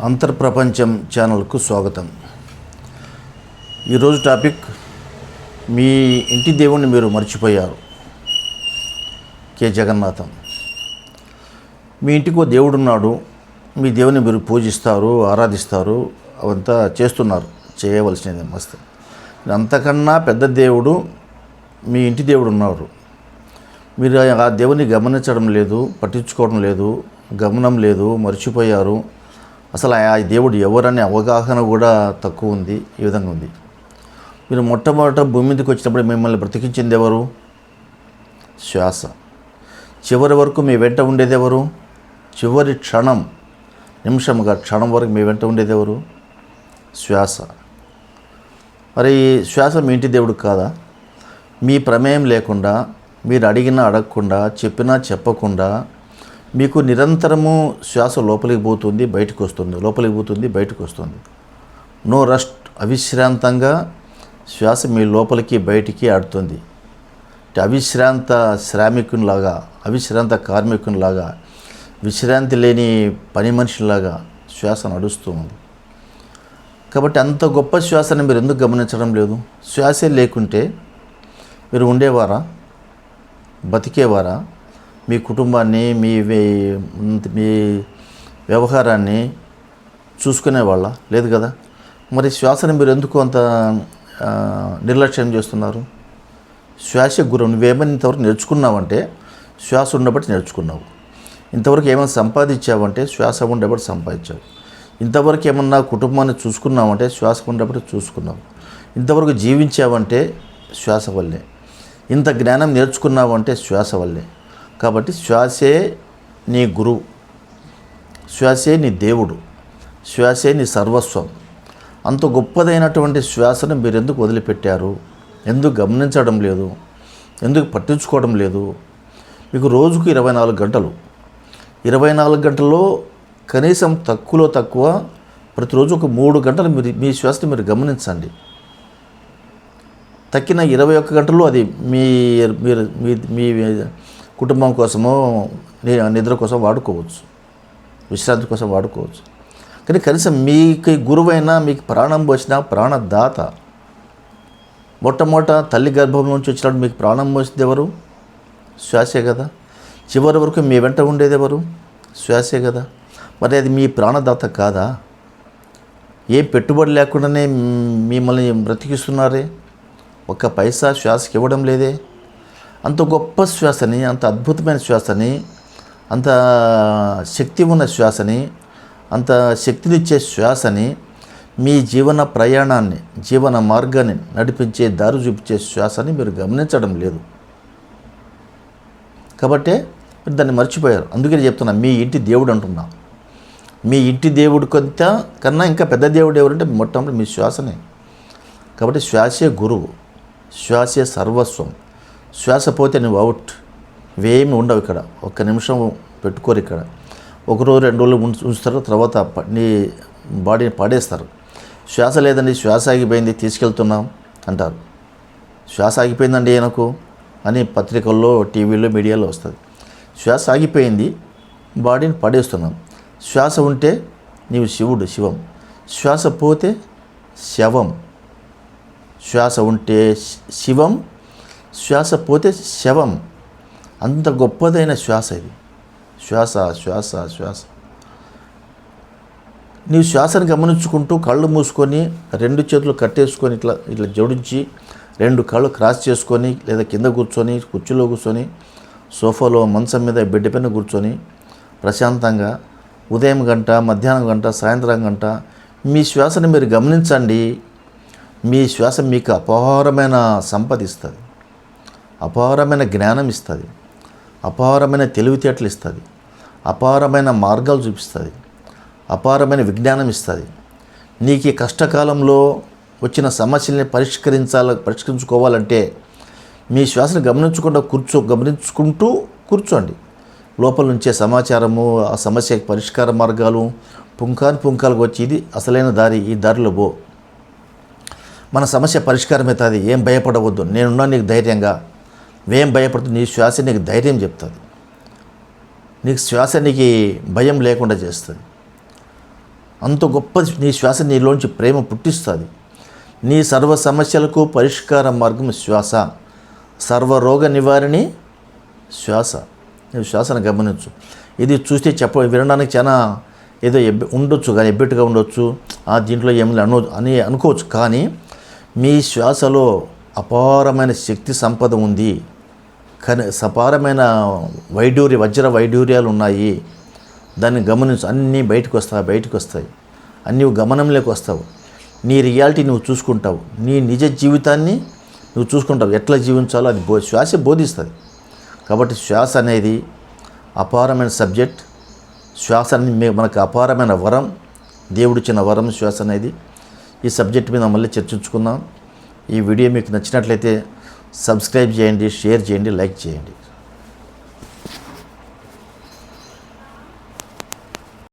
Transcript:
అంతర్ప్రపంచం ఛానల్కు స్వాగతం. ఈరోజు టాపిక్, మీ ఇంటి దేవుణ్ణి మీరు మర్చిపోయారు. కె జగన్నాథం. మీ ఇంటికి దేవుడు ఉన్నాడు, మీ దేవుని మీరు పూజిస్తారు, ఆరాధిస్తారు, అవంతా చేస్తున్నారు, చేయవలసినది మస్తు. అంతకన్నా పెద్ద దేవుడు మీ ఇంటి దేవుడు ఉన్నారు. మీరు ఆ దేవుని గమనించడం లేదు, పట్టించుకోవడం లేదు, గమనం లేదు, మర్చిపోయారు. అసలు ఆ దేవుడు ఎవరనే అవగాహన కూడా తక్కువ ఉంది. ఈ విధంగా ఉంది. మీరు మొట్టమొదట భూమి మీదకి వచ్చినప్పుడు మిమ్మల్ని బ్రతికించింది ఎవరు? శ్వాస. చివరి వరకు మీ వెంట ఉండేది ఎవరు? చివరి క్షణం, నిమిషంగా క్షణం వరకు మీ వెంట ఉండేది ఎవరు? శ్వాస. మరి శ్వాస మీ ఇంటి దేవుడు కాదా? మీ ప్రమేయం లేకుండా, మీరు అడిగినా అడగకుండా, చెప్పినా చెప్పకుండా మీకు నిరంతరము శ్వాస లోపలికి పోతుంది, బయటకు వస్తుంది, లోపలికి పోతుంది, బయటకు వస్తుంది. No rest. అవిశ్రాంతంగా శ్వాస మీ లోపలికి బయటికి ఆడుతుంది. అవిశ్రాంత శ్రామికునిలాగా, అవిశ్రాంత కార్మికునిలాగా, విశ్రాంతి లేని పని మనిషిలాగా శ్వాస నడుస్తూ ఉంది. కాబట్టి అంత గొప్ప శ్వాసని మీరు ఎందుకు గమనించడం లేదు? శ్వాసే లేకుంటే మీరు ఉండేవారా? బతికేవారా? మీ కుటుంబాన్ని, మీ వ్యవహారాన్ని చూసుకునేవాళ్ళ? లేదు కదా. మరి శ్వాసని మీరు ఎందుకు అంత నిర్లక్ష్యం చేస్తున్నారు? శ్వాస గురువు. నువ్వేమైనా ఇంతవరకు నేర్చుకున్నావంటే శ్వాస ఉండబట్టి నేర్చుకున్నావు. ఇంతవరకు ఏమైనా సంపాదించావంటే శ్వాస ఉండబట్టి సంపాదించావు. ఇంతవరకు ఏమన్నా కుటుంబాన్ని చూసుకున్నావంటే శ్వాస ఉండబట్టి చూసుకున్నావు. ఇంతవరకు జీవించావంటే శ్వాస వల్లే. ఇంత జ్ఞానం నేర్చుకున్నావంటే శ్వాస వల్లే. కాబట్టి శ్వాసే నీ గురువు, శ్వాసే నీ దేవుడు, శ్వాసే నీ సర్వస్వం. అంత గొప్పదైనటువంటి శ్వాసను మీరు ఎందుకు వదిలిపెట్టారు? ఎందుకు గమనించడం లేదు? ఎందుకు పట్టించుకోవడం లేదు? మీకు రోజుకు 24 గంటలు. 24 గంటల్లో కనీసం తక్కువలో తక్కువ ప్రతిరోజు ఒక 3 గంటలు మీ శ్వాసని మీరు గమనించండి. తక్కిన 21 గంటల్లో అది మీరు మీ కుటుంబం కోసమో నిద్ర కోసం వాడుకోవచ్చు, విశ్రాంతి కోసం వాడుకోవచ్చు. కానీ కనీసం మీకు గురువైనా, మీకు ప్రాణం పోసిన ప్రాణదాత, మొట్టమొదట తల్లి గర్భం నుంచి వచ్చినప్పుడు మీకు ప్రాణం పోసింది ఎవరు? శ్వాసే కదా. చివరి వరకు మీ వెంట ఉండేది ఎవరు? శ్వాసే కదా. మరి అది మీ ప్రాణదాత కాదా? ఏ పెట్టుబడి లేకుండానే మిమ్మల్ని బ్రతికిస్తున్నారే, ఒక్క పైసా శ్వాసకి ఇవ్వడం లేదే. అంత గొప్ప శ్వాసని, అంత అద్భుతమైన శ్వాసని, అంత శక్తి ఉన్న శ్వాసని, అంత శక్తినిచ్చే శ్వాసని, మీ జీవన ప్రయాణాన్ని, జీవన మార్గాన్ని నడిపించే, దారి చూపించే శ్వాసని మీరు గమనించడం లేదు. కాబట్టే మీరు దాన్ని మర్చిపోయారు. అందుకే చెప్తున్నా, మీ ఇంటి దేవుడు అంటున్నా. మీ ఇంటి దేవుడు కన్నా ఇంకా పెద్ద దేవుడు ఎవరంటే మొట్టమొదటి మీ శ్వాసనే. కాబట్టి శ్వాసే గురువు, శ్వాసే సర్వస్వం. శ్వాస పోతే నువ్వు అవుట్. ఇవేమి ఉండవు ఇక్కడ. ఒక్క నిమిషం పెట్టుకోరు ఇక్కడ. ఒక రోజు 2 రోజులు ఉంచుతారు, తర్వాత నీ బాడీని పాడేస్తారు. శ్వాస లేదండి, శ్వాస ఆగిపోయింది, తీసుకెళ్తున్నాం అంటారు. శ్వాస ఆగిపోయిందండి ఈయనకు అని పత్రికల్లో, టీవీలో, మీడియాలో వస్తుంది. శ్వాస ఆగిపోయింది, బాడీని పడేస్తున్నాం. శ్వాస ఉంటే నీవు శివుడు, శివం. శ్వాస పోతే శవం. శ్వాస ఉంటే శివం, శ్వాస పోతే శవం. అంత గొప్పదైన శ్వాస ఇది. శ్వాస శ్వాస శ్వాస. నీవు శ్వాసను గమనించుకుంటూ కళ్ళు మూసుకొని 2 చేతులు కట్టేసుకొని ఇట్లా జోడించి 2 కాళ్ళు క్రాస్ చేసుకొని, లేదా కింద కూర్చొని, కుర్చీలో కూర్చొని, సోఫాలో, మంచం మీద, బెడ్ పైన కూర్చొని ప్రశాంతంగా ఉదయం గంట, మధ్యాహ్నం గంట, సాయంత్రం గంట మీ శ్వాసను మీరు గమనించండి. మీ శ్వాస మీకు అపారమైన సంపద ఇస్తుంది, అపారమైన జ్ఞానం ఇస్తుంది, అపారమైన తెలివితేటలు ఇస్తుంది, అపారమైన మార్గాలు చూపిస్తుంది, అపారమైన ఇస్తుంది. నీకు ఈ కష్టకాలంలో వచ్చిన సమస్యల్ని పరిష్కరించుకోవాలంటే మీ శ్వాసను గమనించుకుంటూ కూర్చోండి. లోపల నుంచే సమాచారము, ఆ సమస్యకి పరిష్కార మార్గాలు పుంకాలుగా వచ్చి ఇది అసలైన దారి, ఈ దారిలో పో, మన సమస్య పరిష్కారం అవుతుంది, ఏం భయపడవద్దు, నేనున్నా నీకు ధైర్యంగా, ఏం భయపడుతుంది, నీ శ్వాస నీకు ధైర్యం చెప్తుంది. నీకు శ్వాస నీకు భయం లేకుండా చేస్తుంది. అంత గొప్ప నీ శ్వాస నీలోంచి ప్రేమ పుట్టిస్తుంది. నీ సర్వ సమస్యలకు పరిష్కార మార్గం శ్వాస. సర్వరోగ నివారణి శ్వాస. నువ్వు శ్వాసను గమనించు. ఇది చూస్తే వినడానికి చాలా ఏదో ఉండొచ్చు, కానీ ఎబ్బెట్టుగా ఉండొచ్చు, దీంట్లో ఏమి అని అనుకోవచ్చు. కానీ మీ శ్వాసలో అపారమైన శక్తి సంపద ఉంది. కానీ అపారమైన వజ్ర వైడూర్యాలు ఉన్నాయి. దాన్ని గమనించు. అన్నీ బయటకు వస్తాయి. అన్నీ గమనంలోకి వస్తావు. నీ రియాలిటీ నువ్వు చూసుకుంటావు. నీ నిజ జీవితాన్ని నువ్వు చూసుకుంటావు. ఎట్లా జీవించాలో అది శ్వాస బోధిస్తుంది. కాబట్టి శ్వాస అనేది అపారమైన సబ్జెక్ట్. శ్వాస అనేది మనకు అపారమైన వరం, దేవుడిచ్చిన వరం శ్వాస అనేది. ఈ సబ్జెక్ట్ మీద మళ్ళీ చర్చించుకుందాం. ఈ వీడియో మీకు నచ్చినట్లయితే సబ్స్క్రైబ్ చేయండి, షేర్ చేయండి, లైక్ చేయండి.